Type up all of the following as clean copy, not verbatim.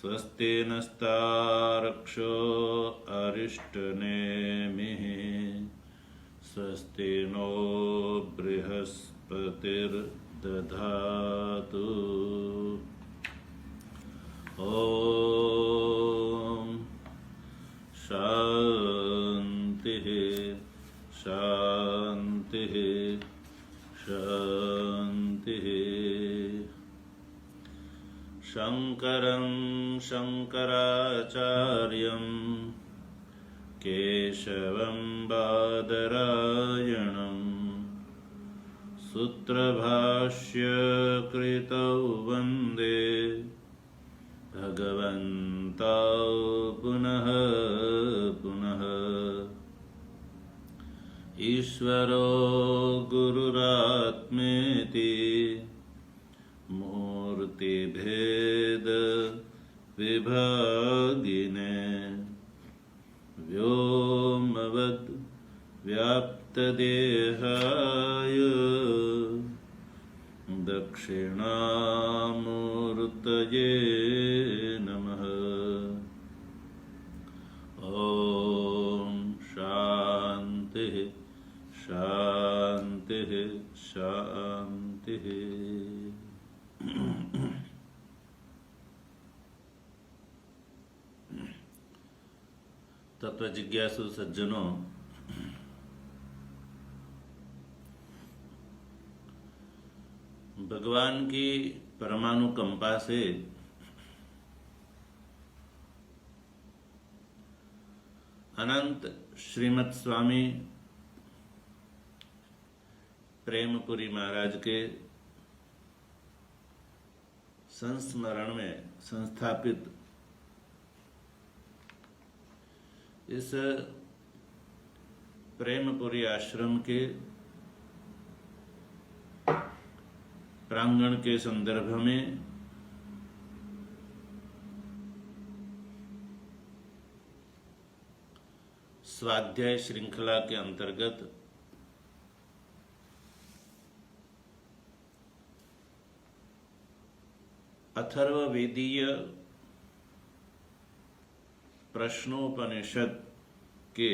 स्वस्ति नस्तार्क्ष्यो अरिष्टनेमिः स्वस्ति नो बृहस्पतिर्दधातु। ॐ शान्तिः शान्तिः शान्तिः। शङ्करं शङ्कराचार्यं केशवं बादरायणं सूत्रभाष्यकृतौ वन्दे भगवन्तौ पुनः पुनः। ईश्वरो गुरुरात्मेति मूर्तिभेद विभागिने व्योमवद् व्याप्तदेहाय दक्षिणामूर्तये नमः। ॐ शान्तिः शान्तिः शान्तिः। तत्व जिज्ञासु सज्जनों, भगवान की परमाणु कंपा से अनंत श्रीमद स्वामी प्रेमपुरी महाराज के संस्मरण में संस्थापित इस प्रेमपुरी आश्रम के प्रांगण के संदर्भ में स्वाध्याय श्रृंखला के अंतर्गत अथर्ववेदीय प्रश्नोपनिषद के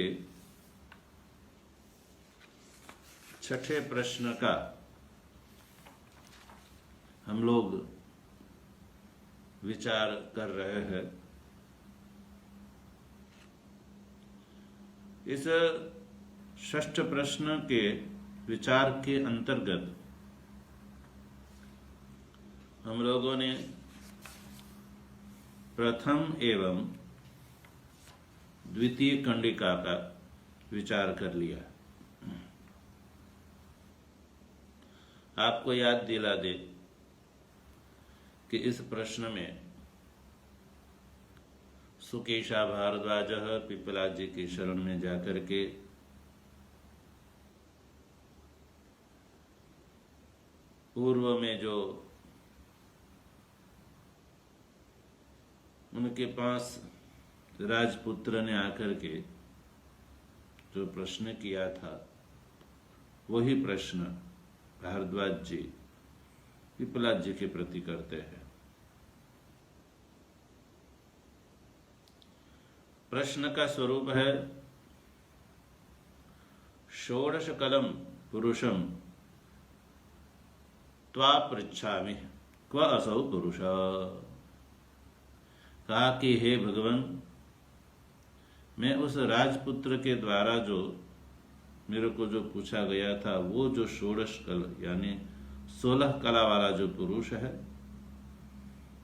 छठे प्रश्न का हम लोग विचार कर रहे हैं। इस षष्ठ प्रश्न के विचार के अंतर्गत हम लोगों ने प्रथम एवं द्वितीय कंडिका का विचार कर लिया। आपको याद दिला दे कि इस प्रश्न में सुकेशा भारद्वाज पिपला जी की शरण में जाकर के पूर्व में जो उनके पास राजपुत्र ने आकर के जो प्रश्न किया था, वही प्रश्न भारद्वाज जी पिपला जी के प्रति करते हैं। प्रश्न का स्वरूप है, षोडश कलम पुरुषम त्वा पृच्छामि क्व असौ पुरुष। कहा कि हे भगवान, मैं उस राजपुत्र के द्वारा जो मेरे को जो पूछा गया था, वो जो षोडश कल यानी 16 कला वाला जो पुरुष है,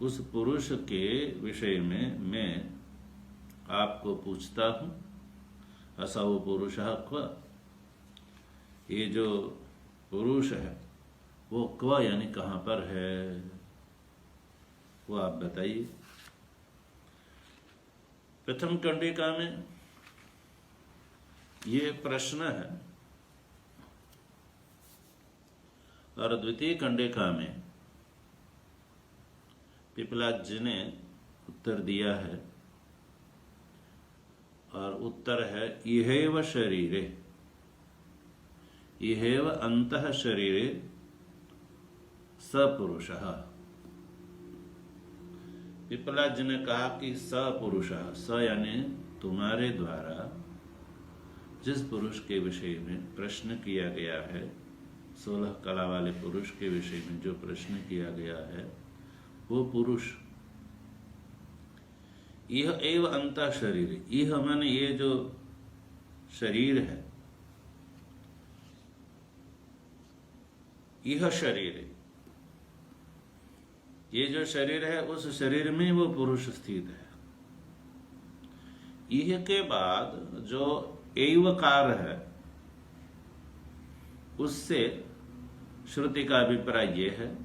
उस पुरुष के विषय में मैं आपको पूछता हूं। असौ पुरुषः क्व, ये जो पुरुष है वो क्व यानी कहां पर है, वो आप बताइए। प्रथम कंडिका में ये प्रश्न है और द्वितीय कंडिका में पिपलाद जी ने उत्तर दिया है और उत्तर है इहेव शरीरे, इहेव अंतः शरीरे सपुरुषः। पिपलाद जी ने कहा कि स पुरुष, स यानी तुम्हारे द्वारा जिस पुरुष के विषय में प्रश्न किया गया है, 16 कला वाले पुरुष के विषय में जो प्रश्न किया गया है, वो पुरुष यह एव अंतः शरीर, यह माने ये जो शरीर है, यह शरीर है, ये जो शरीर है उस शरीर में वो पुरुष स्थित है। यह के बाद जो एवकार है उससे श्रुति का अभिप्राय यह है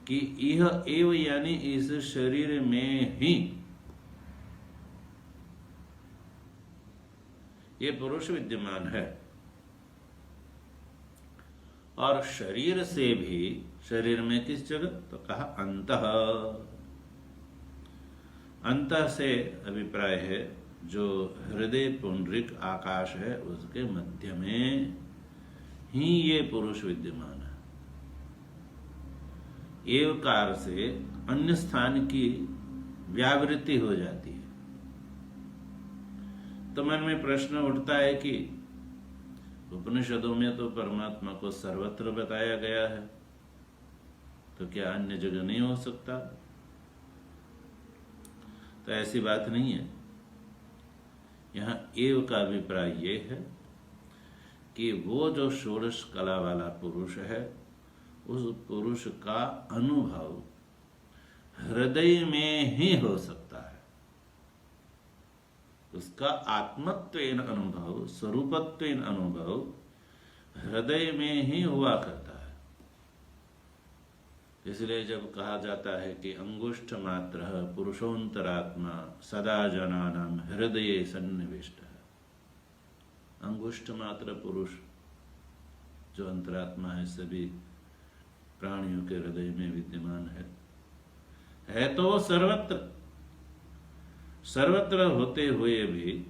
कि यह एव यानी इस शरीर में ही ये पुरुष विद्यमान है। और शरीर से भी, शरीर में किस जगह, तो कहा अंतः। अंतः से अभिप्राय है जो हृदय पुंडरिक आकाश है उसके मध्य में ही ये पुरुष विद्यमान है। एवकार से अन्य स्थान की व्यावृत्ति हो जाती है। तो मन में प्रश्न उठता है कि उपनिषदों में तो परमात्मा को सर्वत्र बताया गया है, तो क्या अन्य जगह नहीं हो सकता? तो ऐसी बात नहीं है। यहां एव का अभिप्राय ये है कि वो जो षोडश कला वाला पुरुष है, उस पुरुष का अनुभव हृदय में ही हो सकता है। उसका आत्मत्वेन अनुभव, स्वरूपत्वेन अनुभव हृदय में ही हुआ करता है। इसलिए जब कहा जाता है कि अंगुष्ठ मात्र पुरुषोंतरात्मा सदा जनानां हृदये सन्निविष्टः, अंगुष्ठ मात्र पुरुष जो अंतरात्मा है सभी प्राणियों के हृदय में विद्यमान है तो सर्वत्र, सर्वत्र होते हुए भी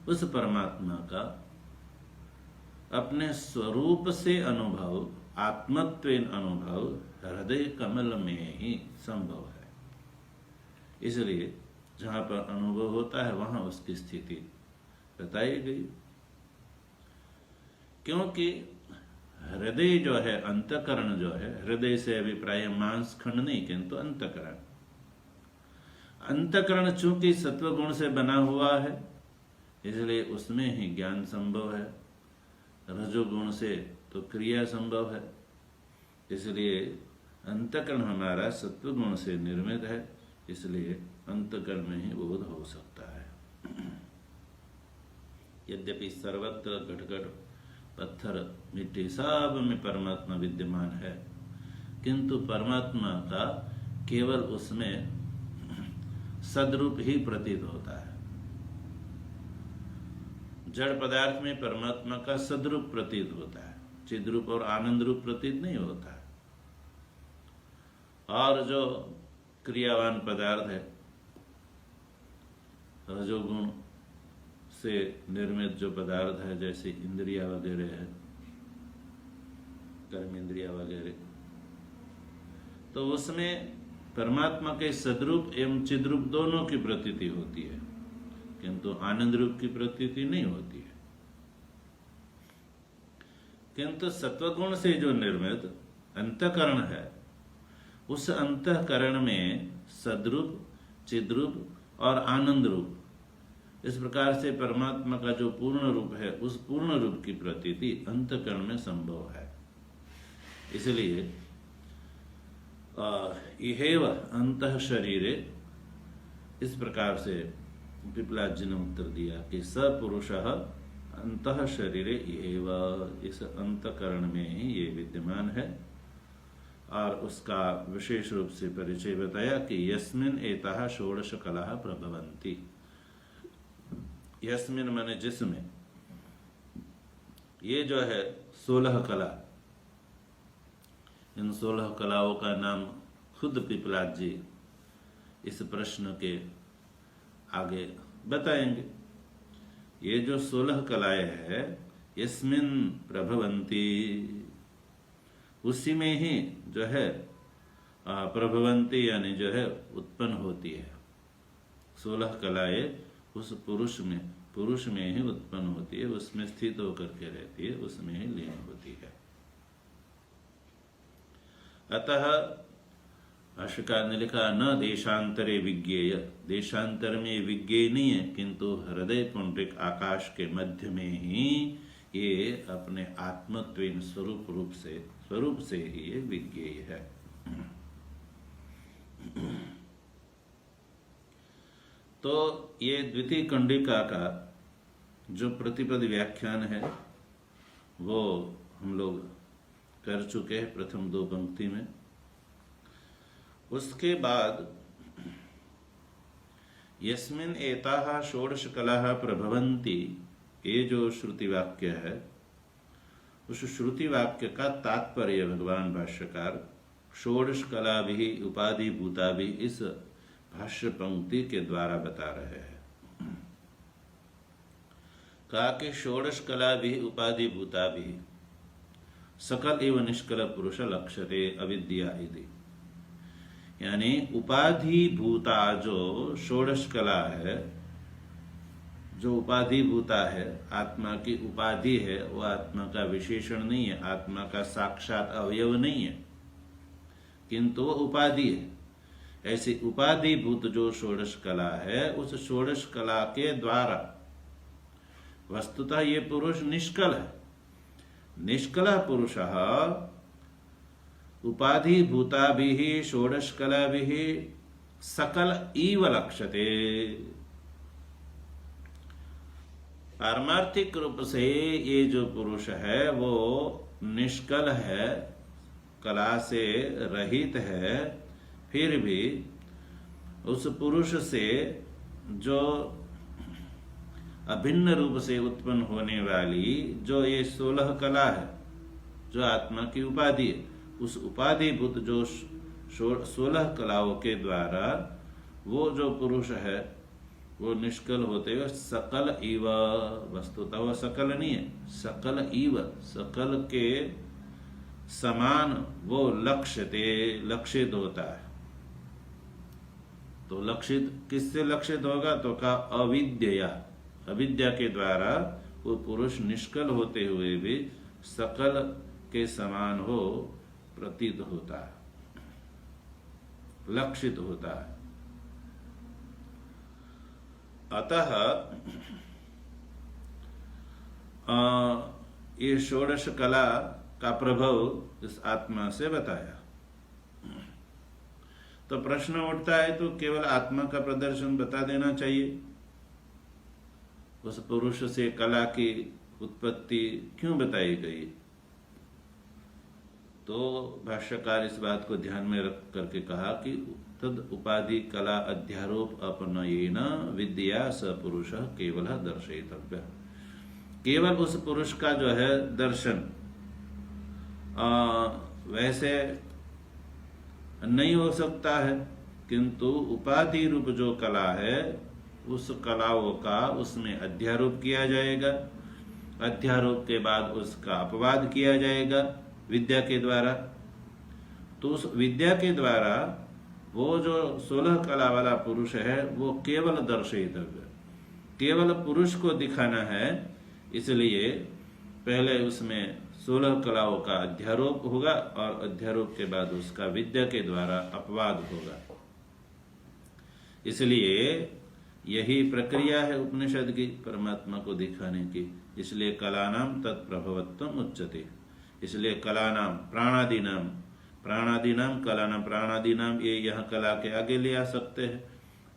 उस परमात्मा का अपने स्वरूप से अनुभव, आत्मत्वेन अनुभव हृदय कमल में ही संभव है। इसलिए जहां पर अनुभव होता है वहां उसकी स्थिति बताई गई। क्योंकि हृदय जो है, अंतकरण जो है, हृदय से अभिप्राय मांस खंड नहीं किंतु अंतकरण। अंतकरण चूंकि सत्व गुण से बना हुआ है इसलिए उसमें ही ज्ञान संभव है। रजोगुण से तो क्रिया संभव है, इसलिए अंतकरण हमारा सत्व गुण से निर्मित है, इसलिए अंतकरण में ही बोध हो सकता है। यद्यपि सर्वत्र घट-घट, पत्थर, मिट्टी सब में परमात्मा विद्यमान है, किंतु परमात्मा का केवल उसमें सदरूप ही प्रतीत होता है। जड़ पदार्थ में परमात्मा का सदरूप प्रतीत होता है, चिद्रूप और आनंद रूप प्रतीत नहीं होता है। और जो क्रियावान पदार्थ है, रजोगुण से निर्मित जो पदार्थ है, जैसे इंद्रिया वगैरह है, कर्म इंद्रिया वगैरह, तो उसमें परमात्मा के सदरूप एवं चिद्रूप दोनों की प्रतीति होती है, किंतु आनंद रूप की प्रतीति नहीं होती है। किंतु सत्वगुण से जो निर्मित अंतःकरण है, उस अंतःकरण में सद्रूप, चिद्रूप और आनंद रूप, इस प्रकार से परमात्मा का जो पूर्ण रूप है, उस पूर्ण रूप की प्रतीति अंतःकरण में संभव है। इसलिए इहेव अंतः शरीरे, इस प्रकार से पिपलाद जी ने उत्तर दिया कि स पुरुषः अंतः शरीरे इहेव, इस अंतःकरण में ही ये विद्यमान है। और उसका विशेष रूप से परिचय बताया कि यस्मिन् एताः षोडश कलाः प्रभवन्ति। यस्मिन् माने जिसमें, ये जो है 16 कला, इन 16 कलाओं का नाम खुद पिपलाद जी इस प्रश्न के आगे बताएंगे। ये जो 16 कलाएं है, यस्मिन् प्रभवन्ति, उसी में ही जो है प्रभवंती यानी जो है उत्पन्न होती है। 16 कलाएं उस पुरुष में ही उत्पन्न होती है, उसमें स्थित होकर के रहती है, उसमें ही लीन होती है। अतः भाष्यकार ने लिखा न देशांतरे विज्ञेय, देशांतर में विज्ञेय नहीं है, किंतु हृदय पुंडरिक आकाश के मध्य में ही ये अपने आत्मत्वेन स्वरूप से ही ये विज्ञेय है। तो ये द्वितीय कंडिका का जो प्रतिपद व्याख्यान है वो हम लोग कर चुके हैं प्रथम 2 पंक्ति में। उसके बाद यस्मिन् एताः षोडश कलाः प्रभवन्ति, ये जो श्रुति वाक्य है, उस श्रुति वाक्य का तात्पर्य भगवान भाष्यकार षोडश कला भी उपाधि भूता भी इस भाष्य पंक्ति के द्वारा बता रहे हैं। कहा कि षोडश कला भी उपाधि भूता भी सकल एवं निष्कल पुरुष लक्ष्यते अविद्या इति, यानी उपाधि भूता जो षोडश कला है, जो उपाधि भूता है, आत्मा की उपाधि है, वो आत्मा का विशेषण नहीं है, आत्मा का साक्षात अवयव नहीं है, किंतु वो उपाधि है। ऐसी उपाधि भूत जो षोडश कला है, उस षोडश कला के द्वारा वस्तुतः ये पुरुष निष्कल है। निष्कल पुरुषः उपाधि भूता भी षोडश कला भी सकल इव लक्ष्यते। पारमार्थिक रूप से ये जो पुरुष है वो निष्कल है, कला से रहित है, फिर भी उस पुरुष से जो अभिन्न रूप से उत्पन्न होने वाली जो ये 16 कला है, जो आत्मा की उपाधि है, उस उपाधि भूत जो 16 कलाओं के द्वारा वो जो पुरुष है वो निष्कल होते हुए सकल इव, वस्तुतः वह सकल नहीं है, सकल इव, सकल के समान वो लक्षित होता है। तो लक्षित किससे लक्षित होगा? तो का अविद्या के द्वारा वो पुरुष निष्कल होते हुए भी सकल के समान हो प्रतीत होता है, लक्षित होता है। अतः ये षोडश कला का प्रभाव इस आत्मा से बताया। तो प्रश्न उठता है, तो केवल आत्मा का प्रदर्शन बता देना चाहिए, उस पुरुष से कला की उत्पत्ति क्यों बताई गई? तो भाष्यकार इस बात को ध्यान में रख करके कहा कि तद उपाधि कला अध्यारोप अपनयेन विद्या स पुरुष केवल दर्शयितव्य। केवल उस पुरुष का जो है दर्शन वैसे नहीं हो सकता है, किंतु उपाधि रूप जो कला है उस कलाओं का उसमें अध्यारोप किया जाएगा, अध्यारोप के बाद उसका अपवाद किया जाएगा विद्या के द्वारा। तो उस विद्या के द्वारा वो जो 16 कला वाला पुरुष है वो केवल दर्शयितव्य, केवल पुरुष को दिखाना है, इसलिए पहले उसमें 16 कलाओं का अध्यारोप होगा और अध्यारोप के बाद उसका विद्या के द्वारा अपवाद होगा। इसलिए यही प्रक्रिया है उपनिषद की परमात्मा को दिखाने की। इसलिए कलानाम तत्प्रभवत्वम उच्यते। इसलिए कलानाम प्राणादीनाम कलानाम, प्राणादीनाम ये यह कला के आगे ले आ सकते हैं।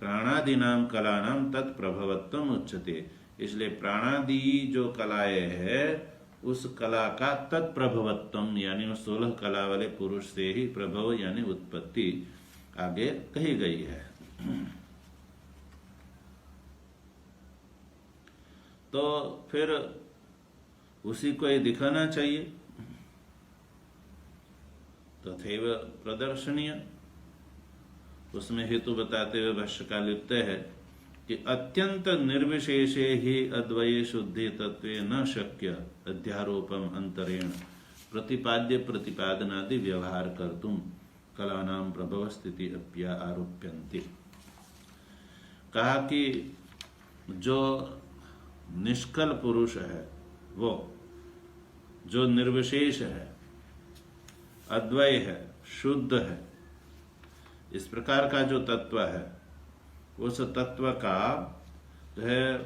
प्राणादीनाम कलानाम तत्प्रभवत्वम उच्यते। इसलिए प्राणादि जो कलाएं है उस कला का तत्प्रभवत्वम यानी उस 16 कला वाले पुरुष से ही प्रभव यानी उत्पत्ति आगे कही गई है। तो फिर उसी को ये दिखाना चाहिए, तथैव प्रदर्शनीय। उसमें हेतु बताते हुए भाष्यकार लिखते हैं कि अत्यंत निर्विशेषे ही अद्वये शुद्धि तत्वे न शक्य अध्यारोपम अंतरेण प्रतिपाद्य प्रतिपादनादि व्यवहार कर्तुम कलानां प्रभव स्थिति अप्या आरोप्यन्ते। कहा कि जो निष्कल पुरुष है, वो जो निर्विशेष है, अद्वय है, शुद्ध है, इस प्रकार का जो तत्व है, उस तत्व का जो है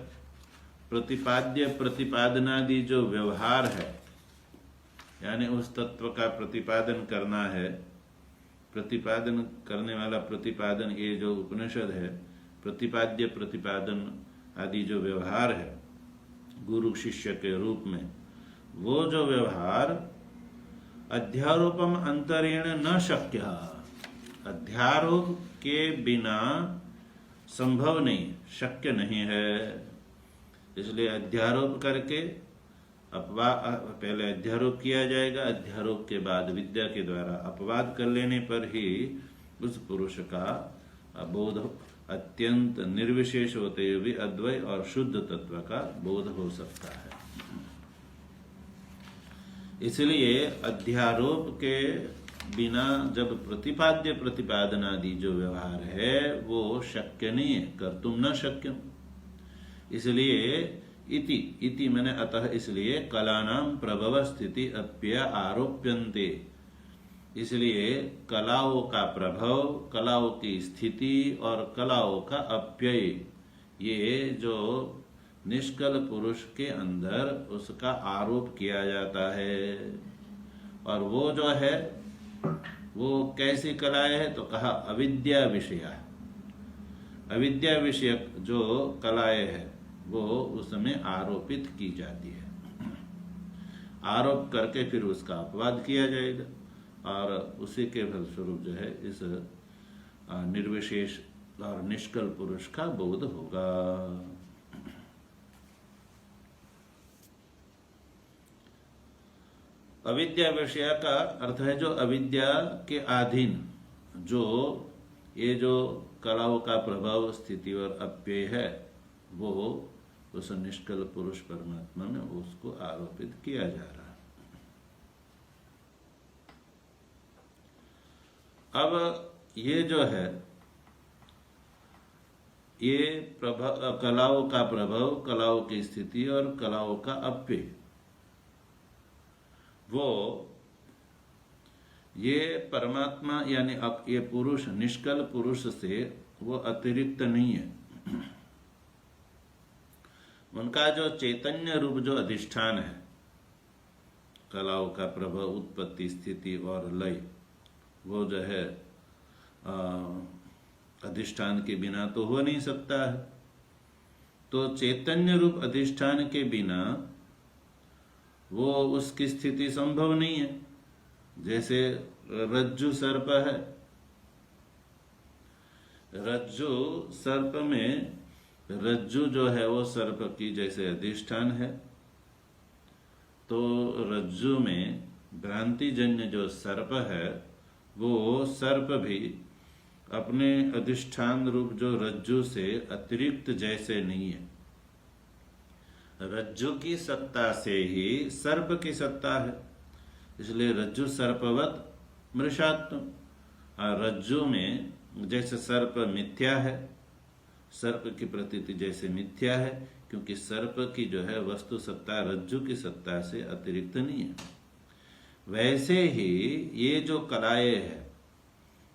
प्रतिपाद्य प्रतिपादनादि जो व्यवहार है, यानी उस तत्व का प्रतिपादन करना है, प्रतिपादन करने वाला प्रतिपादन, ये जो उपनिषद है, प्रतिपाद्य प्रतिपादन आदि जो व्यवहार है गुरु शिष्य के रूप में, वो जो व्यवहार अध्यारोपम अंतरेण न शक्य, अध्यारोप के बिना संभव नहीं, शक्य नहीं है। इसलिए अध्यारोप करके पहले अध्यारोप किया जाएगा, अध्यारोप के बाद विद्या के द्वारा अपवाद कर लेने पर ही उस पुरुष का बोध अत्यंत निर्विशेष होते हुए भी अद्वय और शुद्ध तत्व का बोध हो सकता है। इसलिए अध्यारोप के बिना जब प्रतिपाद्य प्रतिपादनादि जो व्यवहार है वो शक्य नहीं है, कर्तुम न शक्यम। इसलिए इति मैंने अतः, इसलिए कलानां प्रभव स्थिति अप्य आरोप्यन्ते, इसलिए कलाओं का प्रभाव, कलाओं की स्थिति और कलाओं का अप्यय, ये जो निष्कल पुरुष के अंदर उसका आरोप किया जाता है। और वो जो है वो कैसी कलाएं है, तो कहा अविद्या विषया, अविद्या विषयक जो कलाएं है वो उसमें आरोपित की जाती है। आरोप करके फिर उसका अपवाद किया जाएगा और उसी के फलस्वरूप जो है इस निर्विशेष और निष्कल पुरुष का बोध होगा। अविद्या विषय का अर्थ है जो अविद्या के अधीन जो ये जो कलाओं का प्रभाव, स्थिति और अप्यय है, वो उस निष्कल पुरुष परमात्मा में उसको आरोपित किया जा रहा है। अब ये जो है ये कलाओं का प्रभाव, कलाओं की स्थिति और कलाओं का अप्यय, वो ये परमात्मा यानी अब ये पुरुष, निष्कल पुरुष से वो अतिरिक्त नहीं है। उनका जो चैतन्य रूप जो अधिष्ठान है, कलाओं का प्रभाव, उत्पत्ति, स्थिति और लय, वो जो है अधिष्ठान के बिना तो हो नहीं सकता है। तो चैतन्य रूप अधिष्ठान के बिना वो उसकी स्थिति संभव नहीं है। जैसे रज्जु सर्प है, रज्जु सर्प में, रज्जु जो है वो सर्प की जैसे अधिष्ठान है, तो रज्जु में भ्रांतिजन्य जो सर्प है वो सर्प भी अपने अधिष्ठान रूप जो रज्जु से अतिरिक्त जैसे नहीं है। रज्जु की सत्ता से ही सर्प की सत्ता है, इसलिए रज्जु सर्पवत मृषात्म। रज्जु में जैसे सर्प मिथ्या है, सर्प की प्रतीति जैसे मिथ्या है, क्योंकि सर्प की जो है वस्तु सत्ता रज्जु की सत्ता से अतिरिक्त नहीं है। वैसे ही ये जो कलाएं है,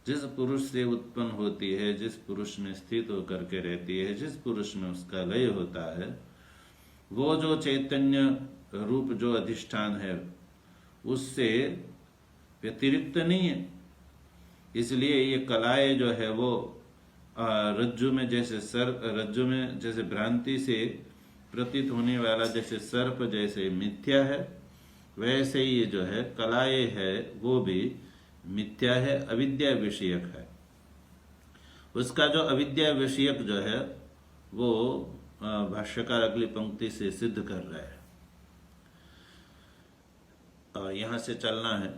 जिस पुरुष से उत्पन्न होती है, जिस पुरुष में स्थित होकर के रहती है, जिस पुरुष में उसका लय होता है, वो जो चैतन्य रूप जो अधिष्ठान है उससे व्यतिरिक्त नहीं है। इसलिए ये कलाएं जो है वो रज्जु में जैसे रज्जु में जैसे भ्रांति से प्रतीत होने वाला जैसे सर्प जैसे मिथ्या है, वैसे ही ये जो है कलाएं है वो भी मिथ्या है, अविद्या विषयक है। उसका जो अविद्या विषयक जो है वो भाष्यकार अगली पंक्ति से सिद्ध कर रहा है और यहां से चलना है।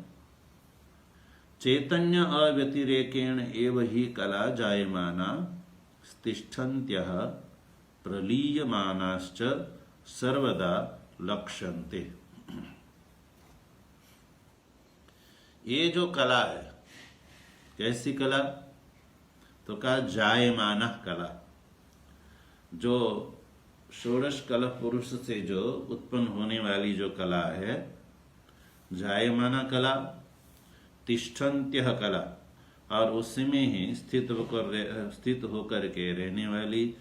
चैतन्य अव्यतिरेकेण एव ही कला जायमाना तिष्ठन्त्यः प्रलीयमानाश्च सर्वदा लक्ष्यन्ते। ये जो कला है, कैसी कला? तो कहा जायमाना कला, जो षोडश कला पुरुष से जो उत्पन्न होने वाली जो कला है, जायमाना कला, तिष्ठन्त्यः कला, और उसमें ही स्थित होकर के रहने वाली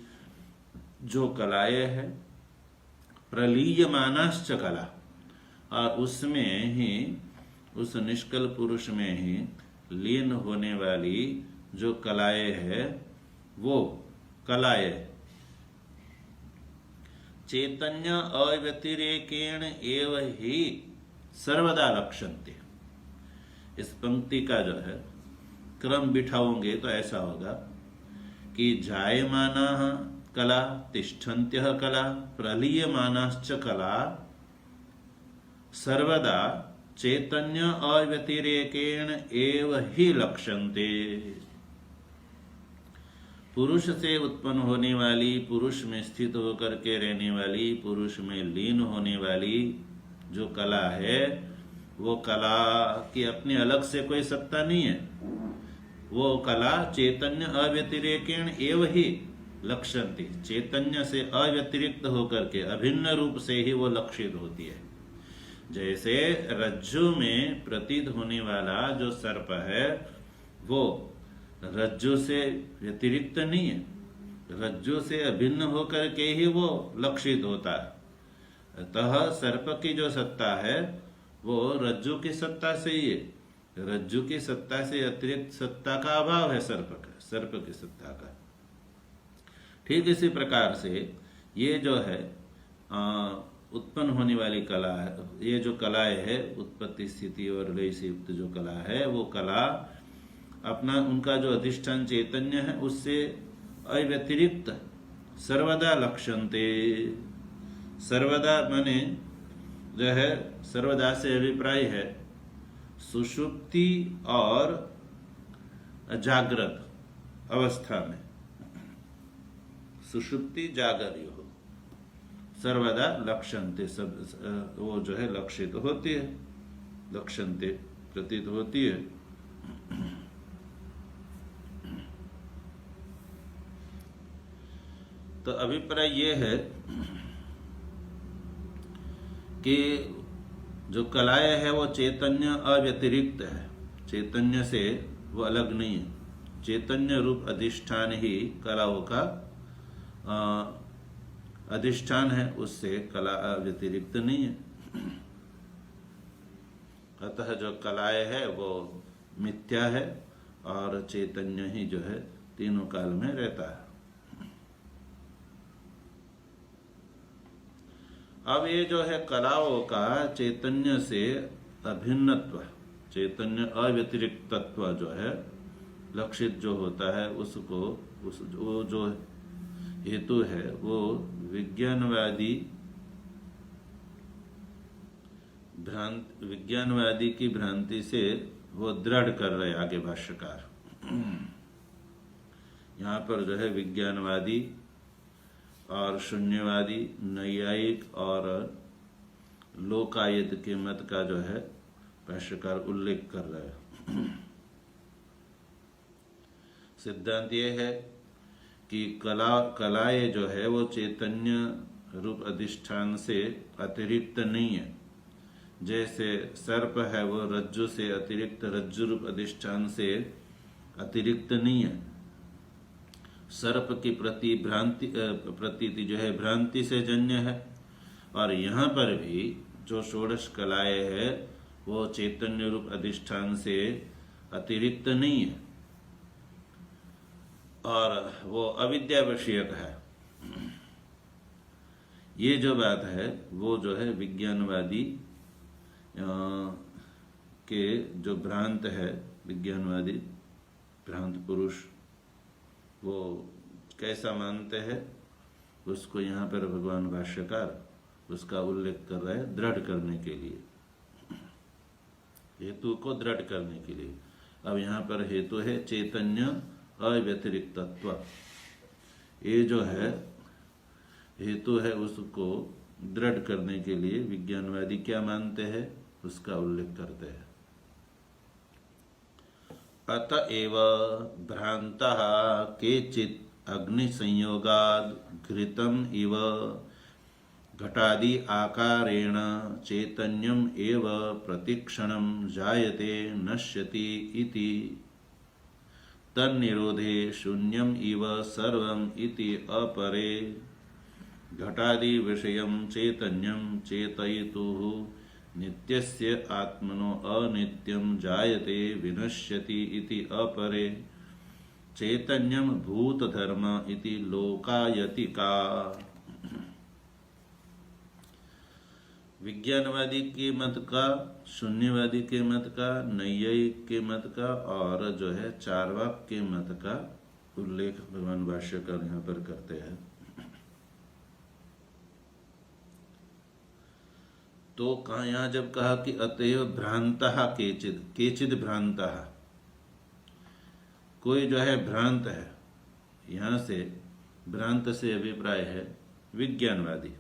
जो कलाएं है, प्रलीयमानाश्च कला, और उसमें ही उस निष्कल पुरुष में ही लीन होने वाली जो कलाएं है, वो कलाएं चैतन्य अव्यतिरेकेण एव ही सर्वदा लक्ष्यन्ते। इस पंक्ति का जो है क्रम बिठाओगे तो ऐसा होगा कि जायमाना कला, तिष्ठन्त्यः कला, प्रलीयमानाश्च कला सर्वदा चैतन्य अव्यतिरेकेण एव ही लक्ष्यन्ते। पुरुष से उत्पन्न होने वाली, पुरुष में स्थित होकर के रहने वाली, पुरुष में लीन होने वाली जो कला है, वो कला की अपनी अलग से कोई सत्ता नहीं है। वो कला चैतन्य अव्यतिरेकेण एव ही लक्ष्यन्ति, चैतन्य से अव्यतिरिक्त होकर के अभिन्न रूप से ही वो लक्षित होती है। जैसे रज्जु में प्रतीत होने वाला जो सर्प है, वो रज्जु से व्यतिरिक्त नहीं है, रज्जु से अभिन्न होकर के ही वो लक्षित होता है। अतः सर्प की जो सत्ता है वो रज्जु की सत्ता से ही है। रज्जु की सत्ता से अतिरिक्त सत्ता का अभाव है सर्प की सत्ता का। ठीक इसी प्रकार से ये जो है उत्पन्न होने वाली कला है, ये जो कलाएं है, उत्पत्ति स्थिति और लय से युक्त जो कला है, वो कला अपना उनका जो अधिष्ठान चैतन्य है उससे अव्यतिरिक्त सर्वदा लक्ष्यन्ते। सर्वदा माने जो है, सर्वदा से अभिप्राय है सुषुप्ति और जागृत अवस्था में, सुषुप्ति जागर्य हो, सर्वदा लक्ष्यन्ते, सब वो जो है लक्षित होती है, लक्ष्यन्ते प्रतीत होती है। तो अभिप्राय ये है कि जो कलाएं है वो चैतन्य अव्यतिरिक्त है, चैतन्य से वो अलग नहीं है। चैतन्य रूप अधिष्ठान ही कलाओं का अधिष्ठान है, उससे कला अव्यतिरिक्त नहीं है। अतः जो कलाएं है वो मिथ्या है और चैतन्य ही जो है तीनों काल में रहता है। अब ये जो है कलाओं का चैतन्य से अभिन्नत्व, चैतन्य अव्यतिरिक्तत्व जो है लक्षित जो होता है, उसको वो जो हेतु है वो विज्ञानवादी की भ्रांति से वो दृढ़ कर रहे आगे भाष्यकार। यहाँ पर जो है विज्ञानवादी और शून्यवादी, नैयायिक और लोकायत के मत का जो है भाष्यकार उल्लेख कर रहे हैं। सिद्धांत ये है कि कलाएं जो है वो चैतन्य रूप अधिष्ठान से अतिरिक्त नहीं है। जैसे सर्प है वो रज्जु से अतिरिक्त, रज्जु रूप अधिष्ठान से अतिरिक्त नहीं है। सर्प की प्रतीति जो है भ्रांति से जन्य है, और यहाँ पर भी जो षोडश कलाएं है वो चैतन्य रूप अधिष्ठान से अतिरिक्त नहीं है और वो अविद्या विषयक है। ये जो बात है वो जो है विज्ञानवादी के जो भ्रांत है, विज्ञानवादी भ्रांत पुरुष वो कैसा मानते हैं उसको यहाँ पर भगवान भाष्यकार उसका उल्लेख कर रहे हैं दृढ़ करने के लिए, हेतु को दृढ़ करने के लिए। अब यहाँ पर हेतु है चैतन्य अव्यतिरिक्तत्व। ये जो है हेतु है उसको दृढ़ करने के लिए विज्ञानवादी क्या मानते हैं उसका उल्लेख करते हैं। अतएव भ्रांतः केचित् अग्निसंयोगाद् घृतम् इव घटादि आकारेण चैतन्यम् एव प्रतिक्षणं जायते नश्यति इति तन्निरोधे शून्यम् इव सर्वम् इति अपरे घटादि विषयं चैतन्यं चेतयितुः नित्यस्य आत्मनो अनित्यं जायते विनश्यति इति अपरे चैतन्यम भूतधर्म इति लोकायतिका। विज्ञानवादी के मत का, शून्यवादी के मत का, नैयायिक के मत का और जो है चार्वाक के मत का उल्लेख भगवान भाष्यकार यहाँ पर करते हैं। तो कहा यहाँ जब कहा कि अतएव भ्रांतः केचिद, केचिद भ्रांतः, कोई जो है भ्रांत है, यहाँ से भ्रांत से अभिप्राय है विज्ञानवादी।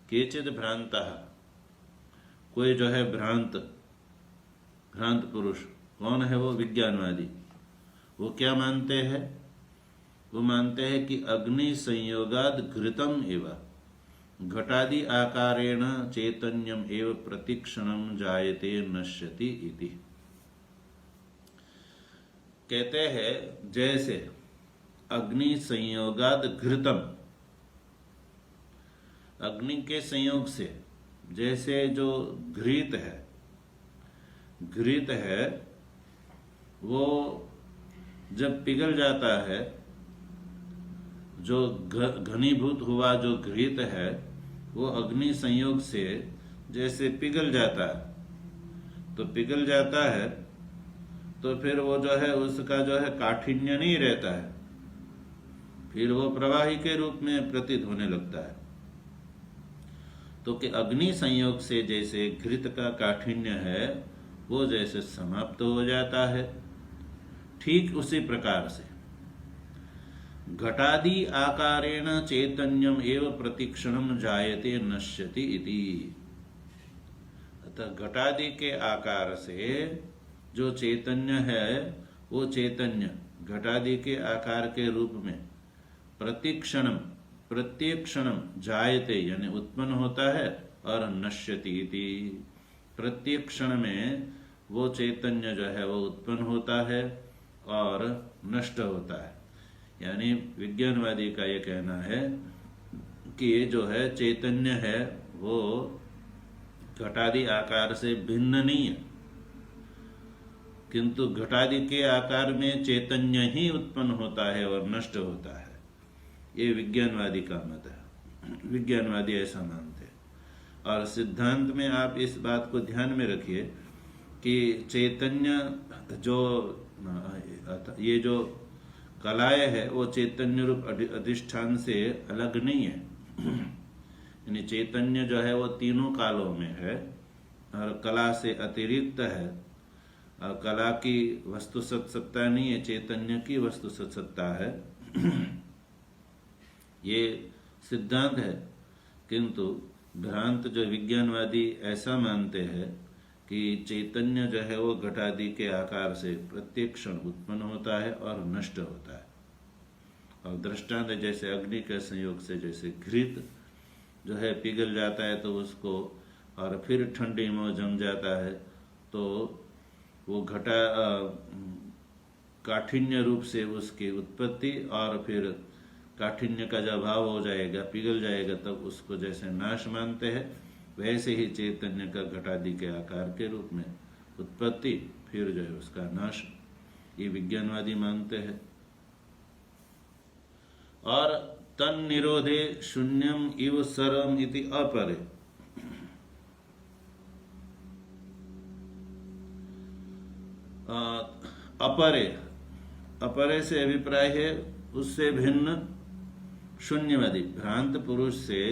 केचिद भ्रांतः, कोई जो है भ्रांत, भ्रांत पुरुष कौन है? वो विज्ञानवादी। वो क्या मानते हैं? वो मानते हैं कि अग्नि संयोगाद घृतम एव घटादि आकारेण चैतन्यम एव प्रतिक्षणम जायते नश्यति इति। कहते हैं जैसे अग्नि संयोगाद घृतम, अग्नि के संयोग से जैसे जो घृत है, घृत है वो जब पिघल जाता है, जो घनीभूत हुआ जो घृत है वो अग्नि संयोग से जैसे पिघल जाता है, तो पिघल जाता है तो फिर वो जो है उसका जो है काठिन्य नहीं रहता है, फिर वो प्रवाही के रूप में प्रतीत होने लगता है। तो कि अग्नि संयोग से जैसे घृत का काठिन्य है वो जैसे समाप्त हो जाता है, ठीक उसी प्रकार से घटादि आकारेण चैतन्यम एव प्रतिक्षणम जायते नश्यति इति। अतः घटादि के आकार से जो चैतन्य है वो चैतन्य घटादि के आकार के रूप में प्रतिक्षणम, प्रत्येक क्षणम जायते यानी उत्पन्न होता है और नश्यति इति। प्रत्येक क्षण में वो चैतन्य जो है वो उत्पन्न होता है और नष्ट होता है। यानी विज्ञानवादी का ये कहना है कि ये जो है चैतन्य है वो घटादि आकार से भिन्न नहीं है, किंतु घटादि के आकार में चैतन्य ही उत्पन्न होता है और नष्ट होता है। ये विज्ञानवादी का मत है, विज्ञानवादी ऐसा मानते हैं। और सिद्धांत में आप इस बात को ध्यान में रखिए कि चैतन्य जो ये जो कलाएं है वो चैतन्य रूप अधिष्ठान से अलग नहीं है। यानी चैतन्य जो है वो तीनों कालों में है और कला से अतिरिक्त है। और कला की वस्तु सत्ता नहीं है, चैतन्य की वस्तु सत्ता है। ये सिद्धांत है, किंतु भ्रांत जो विज्ञानवादी ऐसा मानते हैं कि चैतन्य जो है वो घटादि के आकार से प्रत्येक क्षण उत्पन्न होता है और नष्ट होता है। और दृष्टांत जैसे अग्नि के संयोग से जैसे घृत जो है पिघल जाता है तो उसको और फिर ठंडी में जम जाता है तो वो घटा काठिन्य रूप से उसकी उत्पत्ति और फिर काठिन्य का जब अभाव हो जाएगा, पिघल जाएगा, तब उसको जैसे नाश मानते हैं, वैसे ही चैतन्य का घटादि के आकार के रूप में उत्पत्ति फिर जो है उसका नाश, ये विज्ञानवादी मानते हैं। और तन निरोधे शून्यम इव सर्वम इति अपरे, अपरे, अपरे से अभिप्राय है उससे भिन्न शून्यवादी। भ्रांत पुरुष से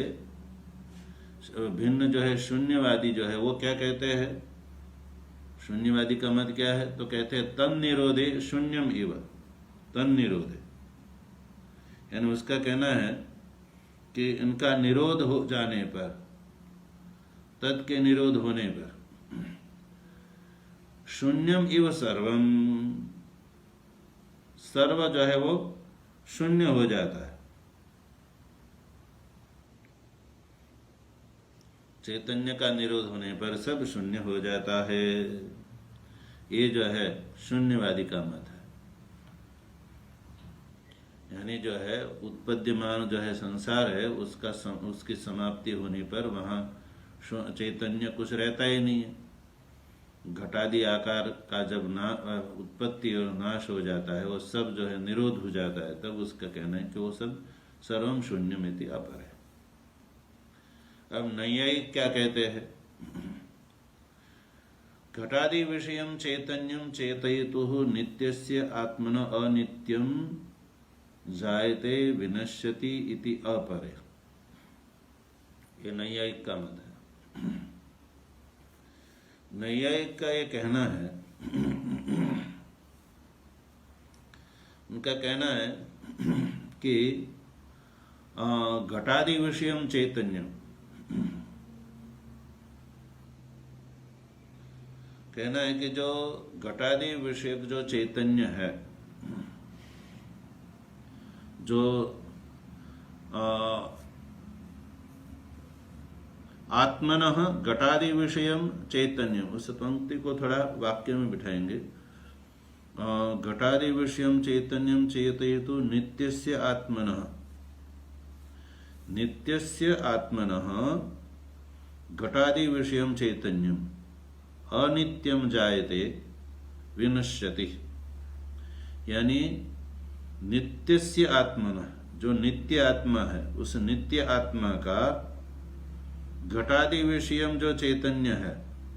भिन्न जो है शून्यवादी जो है वो क्या कहते हैं? शून्यवादी का मत क्या है? तो कहते हैं तन निरोधे शून्यम इव, तन निरोधे, यानी उसका कहना है कि इनका निरोध हो जाने पर, तत् के निरोध होने पर शून्यम इव सर्वम, सर्व जो है वो शून्य हो जाता है। चैतन्य का निरोध होने पर सब शून्य हो जाता है। ये जो है शून्यवादी का मत है। यानी जो है उत्पद्यमान जो है संसार है, उसकी समाप्ति होने पर वहाँ चैतन्य कुछ रहता ही नहीं है। घटादि आकार का जब उत्पत्ति और नाश हो जाता है, वो सब जो है निरोध हो जाता है, तब उसका कहना है कि वो सब सर्वम शून्यमिति अपर है। अब नैयायिक क्या कहते हैं? घटादि विषयम चैतन्यम चेतयितुः नित्यस्य आत्मन अनित्यम जायते विनश्यति इति अपरे। ये नैयायिक का मत है। नैयायिक का ये कहना है, उनका कहना है कि घटादि विषयम चैतन्यम, कहना है कि जो घटादि विषयक जो चैतन्य है, जो आत्मनः घटादि विषयम चैतन्यम, उस पंक्ति को थोड़ा वाक्य में बिठाएंगे। घटादि विषयम चैतन्यम चेतयितु नित्यस्य आत्मनः, नित्यस्य आत्मनः घटादि विषयम चैतन्यम अनित्यम जायते विनश्यति। यानी नित्यस्य आत्मनः, जो नित्य आत्मा है, उस नित्य आत्मा का घटादि विषयम जो चैतन्य है,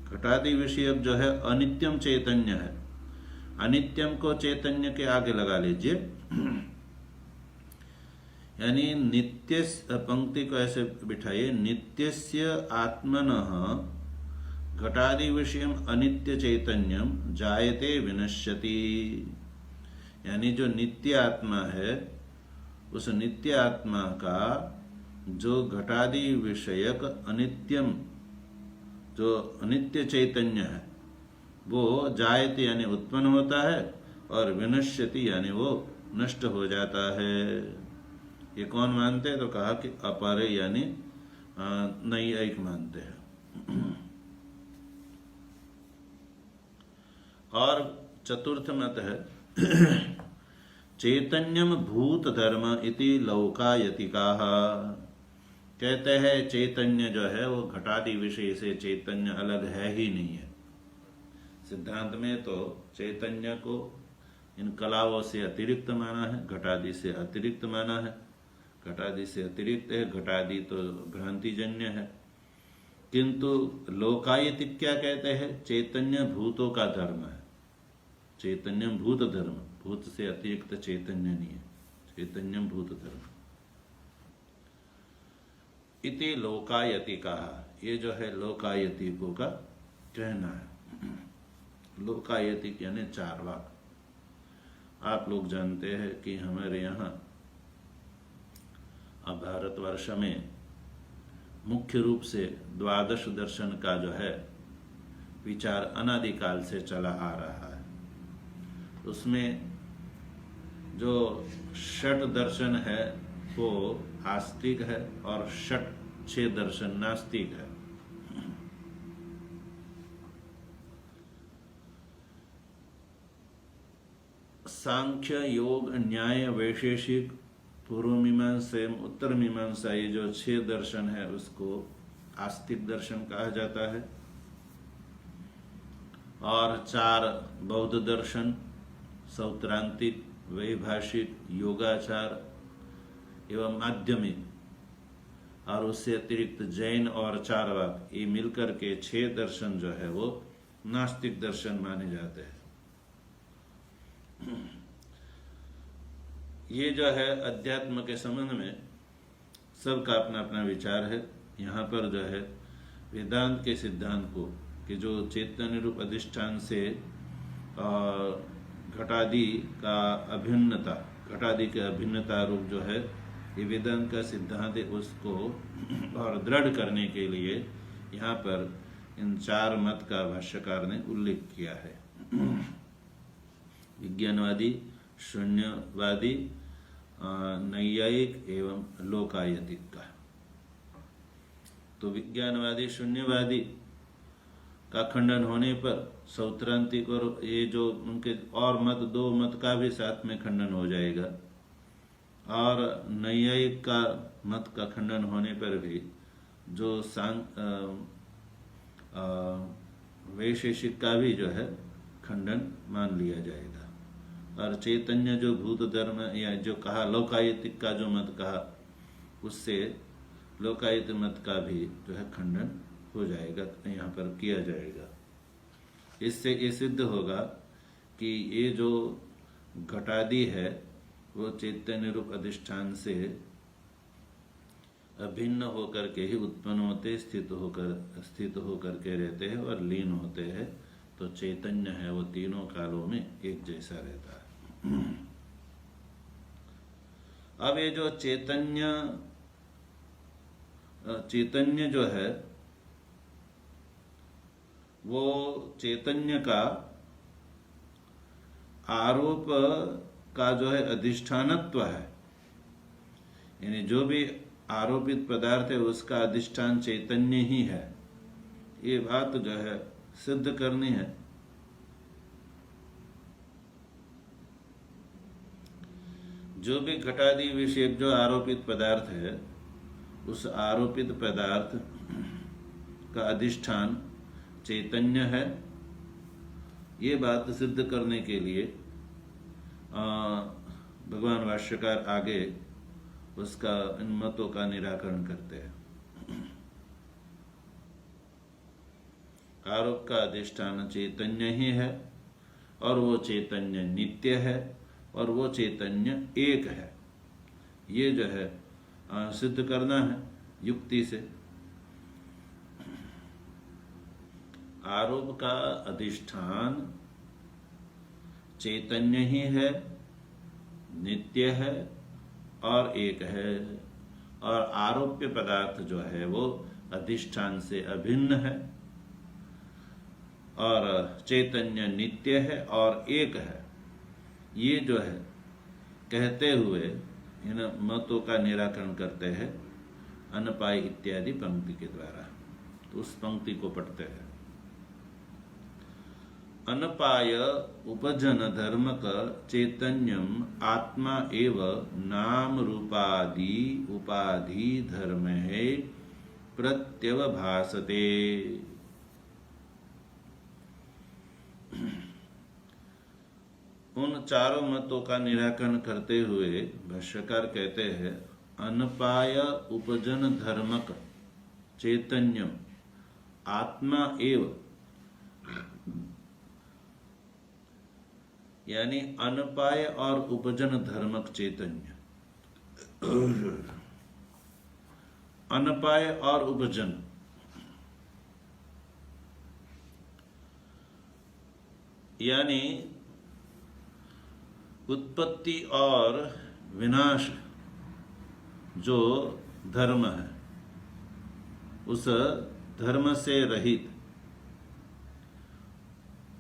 घटादि विषयक जो है अनित्यम चैतन्य है। अनित्यम को चैतन्य के आगे लगा लीजिए। यानी नित्य, पंक्ति को ऐसे बिठाइए, नित्यस्य आत्मनः घटादि विषयम अनित्य चैतन्यम जायते विनश्यति। यानी जो नित्य आत्मा है, उस नित्य आत्मा का जो घटादि विषयक अनित्यम, जो अनित्य चैतन्य है, वो जायते यानी उत्पन्न होता है, और विनश्यति यानी वो नष्ट हो जाता है। ये कौन मानते हैं? तो कहा कि अपरे यानी नैयायिक मानते हैं। और चतुर्थ मत है चैतन्यम भूत धर्म इति लौकायतिकाः। कहते हैं चैतन्य जो है वो घटादि विषय से चैतन्य अलग है ही नहीं है। सिद्धांत में तो चैतन्य को इन कलाओं से अतिरिक्त माना है, घटादि से अतिरिक्त माना है। घटादि से अतिरिक्त है, घटादि तो भ्रांतिजन्य है। किंतु लोकायतिक क्या कहते हैं? चैतन्य भूतों का धर्म है। चैतन्यम भूत धर्म, भूत से अतिरिक्त चैतन्य नहीं है, चैतन्यम भूत धर्म इति लोकायतिकाः। ये जो है लोकायतिकों का कहना है। लोकायतिक यानी चार्वाक। आप लोग जानते हैं कि हमारे यहाँ भारतवर्ष में मुख्य रूप से द्वादश दर्शन का जो है विचार अनादिकाल से चला आ रहा है। उसमें जो षट दर्शन है वो आस्तिक है, और छह दर्शन नास्तिक है। सांख्य, योग, न्याय, वैशेषिक, पूर्व मीमांसा एवं उत्तर मीमांसा, ये जो छह दर्शन है उसको आस्तिक दर्शन कहा जाता है। और चार बौद्ध दर्शन, सौत्रांतिक, वैभाषिक, योगाचार एवं माध्यमिक, और उससे अतिरिक्त जैन और चारवाक, ये मिलकर के छह दर्शन जो है वो नास्तिक दर्शन माने जाते हैं। ये जो है अध्यात्म के संबंध में सबका अपना अपना विचार है। यहाँ पर जो है वेदांत के सिद्धांत को कि जो चैतन्य रूप अधिष्ठान से घटादि का अभिन्नता, घटादि के अभिन्नता रूप जो है ये वेदांत का सिद्धांत है, उसको और दृढ़ करने के लिए यहाँ पर इन चार मत का भाष्यकार ने उल्लेख किया है। विज्ञानवादी, शून्यवादी, नैयायिक एवं लोकायतिक का। तो विज्ञानवादी शून्यवादी का खंडन होने पर सौत्रांतिक और ये जो उनके और मत, दो मत का भी साथ में खंडन हो जाएगा, और नैयायिक का मत का खंडन होने पर भी जो वैशेषिक का भी जो है खंडन मान लिया जाएगा। और चैतन्य जो भूत धर्म या जो कहा लोकायतिक का जो मत कहा, उससे लोकायत मत का भी जो है खंडन हो जाएगा, यहाँ पर किया जाएगा। इससे ये सिद्ध होगा कि ये जो घटादि है वो चैतन्य रूप अधिष्ठान से अभिन्न होकर के ही उत्पन्न होते, स्थित होकर के रहते हैं और लीन होते हैं। तो चैतन्य है वो तीनों कालों में एक जैसा रहता है। अब ये जो चैतन्य जो है वो चैतन्य का आरोप का जो है अधिष्ठानत्व है, यानी जो भी आरोपित पदार्थ है उसका अधिष्ठान चैतन्य ही है। ये बात जो है सिद्ध करनी है। जो भी घटादि विषय जो आरोपित पदार्थ है, उस आरोपित पदार्थ का अधिष्ठान चैतन्य है। ये बात सिद्ध करने के लिए भगवान भाष्यकार आगे उसका इन मतों का निराकरण करते हैं। आरोप का अधिष्ठान चैतन्य ही है, और वो चैतन्य नित्य है, और वो चैतन्य एक है। ये जो है सिद्ध करना है युक्ति से। आरोप का अधिष्ठान चैतन्य ही है, नित्य है और एक है, और आरोप्य पदार्थ जो है वो अधिष्ठान से अभिन्न है, और चैतन्य नित्य है और एक है। ये जो है कहते हुए इन मतों का निराकरण करते हैं अनपाय इत्यादि पंक्ति के द्वारा। तो उस पंक्ति को पढ़ते हैं। अनपाय उपजन धर्मक चैतन्यम आत्मा एव नाम रूपादि उपाधि धर्म है प्रत्यवभासते। उन चारों मतों का निराकरण करते हुए भाष्यकार कहते हैं, अनपाय उपजन धर्मक चैतन्यम आत्मा एव, यानी अनपाय और उपजन धर्मक चैतन्य। अनपाय और उपजन यानी उत्पत्ति और विनाश जो धर्म है, उस धर्म से रहित।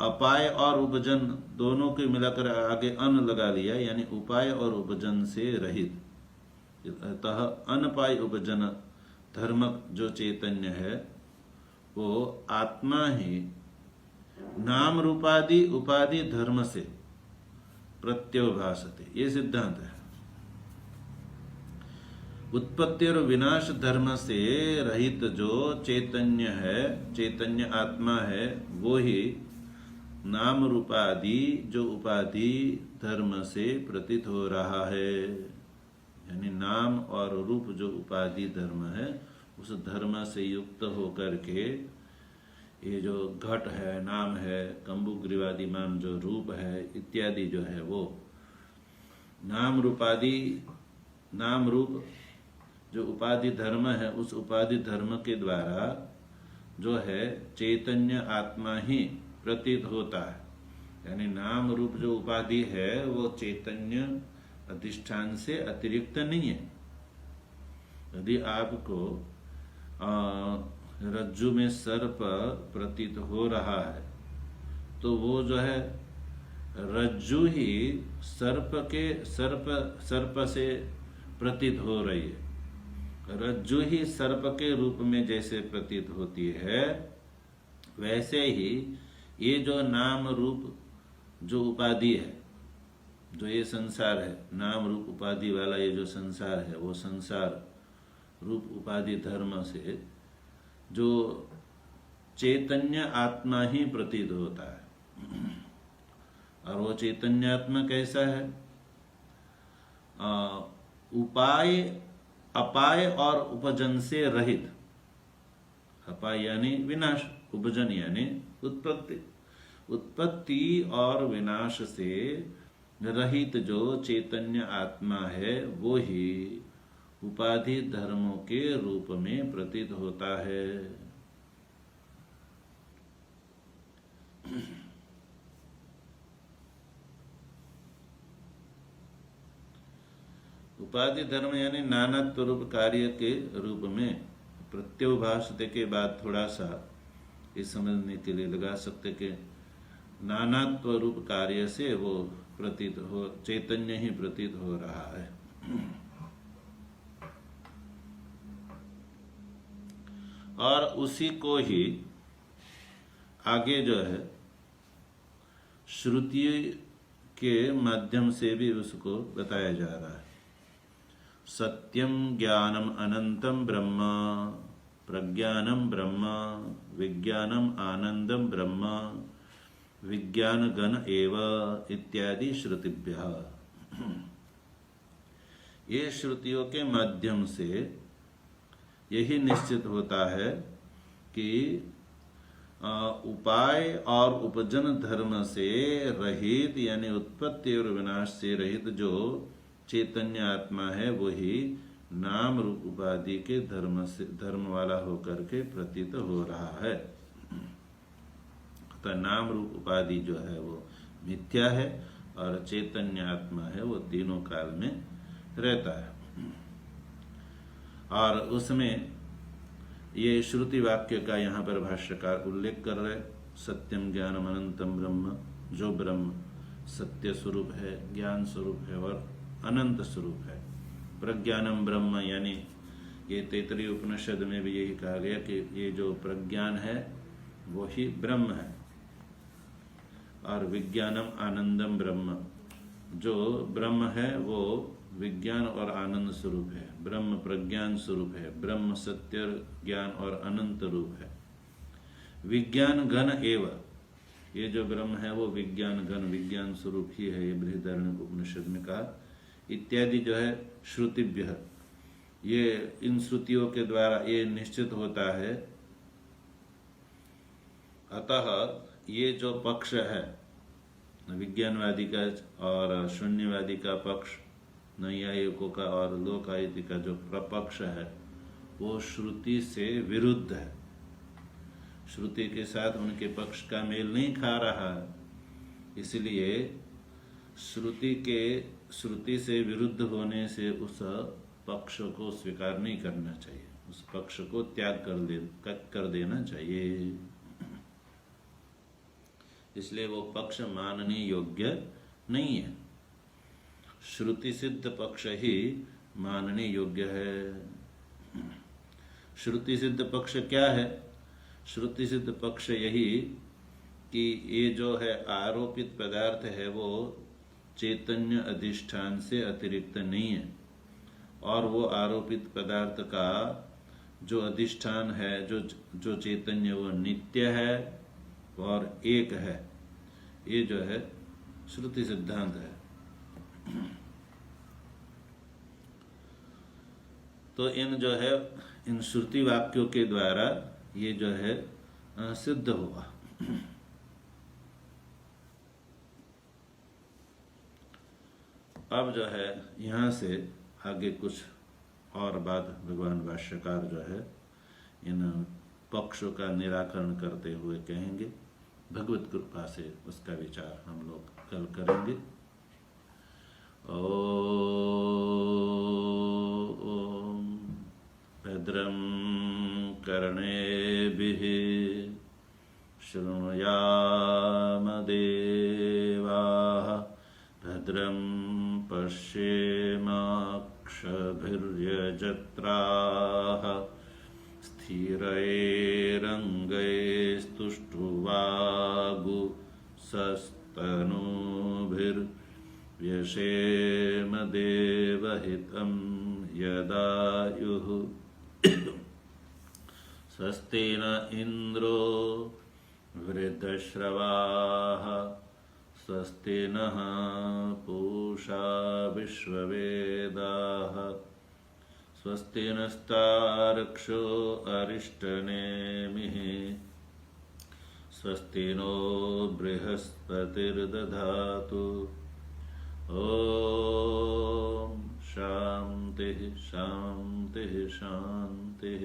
अपाय और उपजन दोनों के मिलाकर आगे अन लगा लिया, यानी उपाय और उपजन से रहित। अतः अनपाय उपजन धर्मक जो चैतन्य है वो आत्मा ही नाम रूपादि उपाधि धर्म से प्रत्यवभासते। ये सिद्धांत है। उत्पत्ति और विनाश धर्म से रहित जो चैतन्य है, चैतन्य आत्मा है, वो ही नाम रूपादि जो उपाधि धर्म से प्रतीत हो रहा है। यानी नाम और रूप जो उपाधि धर्म है, उस धर्म से युक्त होकर के ये जो घट है, नाम है, कंबुग्रीवादिमान जो रूप है इत्यादि जो है वो नाम रूपादि, नाम रूप जो उपाधि धर्म है, उस उपाधि धर्म के द्वारा जो है चैतन्य आत्मा ही प्रतीत होता है। यानी नाम रूप जो उपाधि है वो चैतन्य अधिष्ठान से अतिरिक्त नहीं है। यदि आपको रज्जु में सर्प प्रतीत हो रहा है तो वो जो है रज्जु ही सर्प से प्रतीत हो रही है। रज्जु ही सर्प के रूप में जैसे प्रतीत होती है, वैसे ही ये जो नाम रूप जो उपाधि है, जो ये संसार है, नाम रूप उपाधि वाला ये जो संसार है, वो संसार रूप उपाधि धर्म से जो चैतन्य आत्मा ही प्रतीत होता है। और वो चैतन्य आत्मा कैसा है? उपाय, अपाय और उपजन से रहित। अपाय यानी विनाश, उपजन यानी उत्पत्ति। उत्पत्ति और विनाश से रहित जो चैतन्य आत्मा है, वो ही उपाधि धर्मों के रूप में प्रतीत होता है। उपाधि धर्म यानी नानात्व रूप कार्य के रूप में। प्रत्योभाषते के बाद थोड़ा सा ये समझने के लिए लगा सकते कि नानात्व रूप कार्य से वो प्रतीत हो, चैतन्य ही प्रतीत हो रहा है। और उसी को ही आगे जो है श्रुति के माध्यम से भी उसको बताया जा रहा है। सत्यम ज्ञानम अनंतम ब्रह्म, प्रज्ञानम ब्रह्म, विज्ञानम आनंदम ब्रह्म, विज्ञान गण एव इत्यादि श्रुतिभ्यः। ये श्रुतियों के माध्यम से यही निश्चित होता है कि उपाय और उपजन धर्म से रहित यानी उत्पत्ति और विनाश से रहित जो चैतन्य आत्मा है, वही नाम रूप उपाधि के धर्म वाला होकर के प्रतीत हो रहा है। तो नाम रूप उपाधि जो है वो मिथ्या है और चैतन्य आत्मा है वो तीनों काल में रहता है। और उसमें ये श्रुति वाक्य का यहाँ पर भाष्यकार उल्लेख कर रहे। सत्यम ज्ञानम अनंतम ब्रह्म, जो ब्रह्म सत्य स्वरूप है, ज्ञान स्वरूप है और अनंत स्वरूप है। प्रज्ञानम ब्रह्म यानी ये तैत्तरीय उपनिषद में भी यही कहा गया कि ये जो प्रज्ञान है वो ही ब्रह्म है। और विज्ञानम आनंदम ब्रह्म, जो ब्रह्म है वो विज्ञान और आनंद स्वरूप है। ब्रह्म प्रज्ञान स्वरूप है, ब्रह्म सत्य ज्ञान और अनंत रूप है। विज्ञान घन एव, ये जो ब्रह्म है वो विज्ञान घन, विज्ञान स्वरूप ही है, ये बृहदारण्यक उपनिषद में कहा। इत्यादि जो है श्रुतिभ्य, ये इन श्रुतियों के द्वारा ये निश्चित होता है। अतः ये जो पक्ष है विज्ञानवादी का और शून्यवादी का पक्ष, नैयायिकों का और लोकायति का जो प्रपक्ष है, वो श्रुति से विरुद्ध है। श्रुति के साथ उनके पक्ष का मेल नहीं खा रहा है। इसलिए श्रुति से विरुद्ध होने से उस पक्ष को स्वीकार नहीं करना चाहिए, उस पक्ष को त्याग कर देना चाहिए। इसलिए वो पक्ष मानने योग्य नहीं है। श्रुति सिद्ध पक्ष ही मानने योग्य है। श्रुति सिद्ध पक्ष क्या है? श्रुति सिद्ध पक्ष यही कि ये जो है आरोपित पदार्थ है वो चैतन्य अधिष्ठान से अतिरिक्त नहीं है, और वो आरोपित पदार्थ का जो अधिष्ठान है, जो चैतन्य, वो नित्य है और एक है। ये जो है श्रुति सिद्धांत है। तो इन श्रुति वाक्यों के द्वारा ये जो है सिद्ध हुआ। अब जो है यहाँ से आगे कुछ और बात भगवान भाष्यकार जो है इन पक्षों का निराकरण करते हुए कहेंगे। भगवत कृपा से उसका विचार हम लोग कल करेंगे। ओम भद्रं कर्णेभिः शृणुयाम देवाः भद्रं पश्येमाक्षभिर्यजत्राः स्थिरैरङ्गैस्तुष्टुवागुंसस्तनूभिर्व्यसेम देवहितं यदायुः स्वस्ति न इन्द्रो वृद्धश्रवाः स्वस्ति नः पूषा विश्ववेदाः स्वस्ति नस्तार्क्ष्यो अरिष्टनेमिः स्वस्ति नो बृहस्पतिर्दधातु ॐ शान्तिः शान्तिः शान्तिः।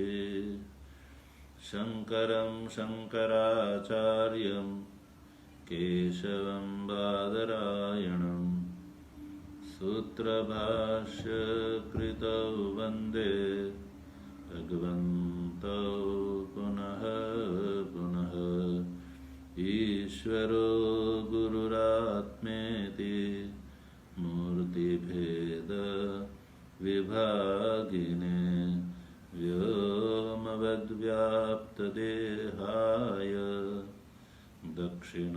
शङ्करं शङ्कराचार्यं केशवं बादरायणं सूत्रभाष्यकृतौ वन्दे भगवन्तौ पुनः पुनः। ईश्वरो गुरुरात्मेति मूर्तिभेद विभागिने व्योमवद्व्याप्तदेहाय दक्षिणामूर्तये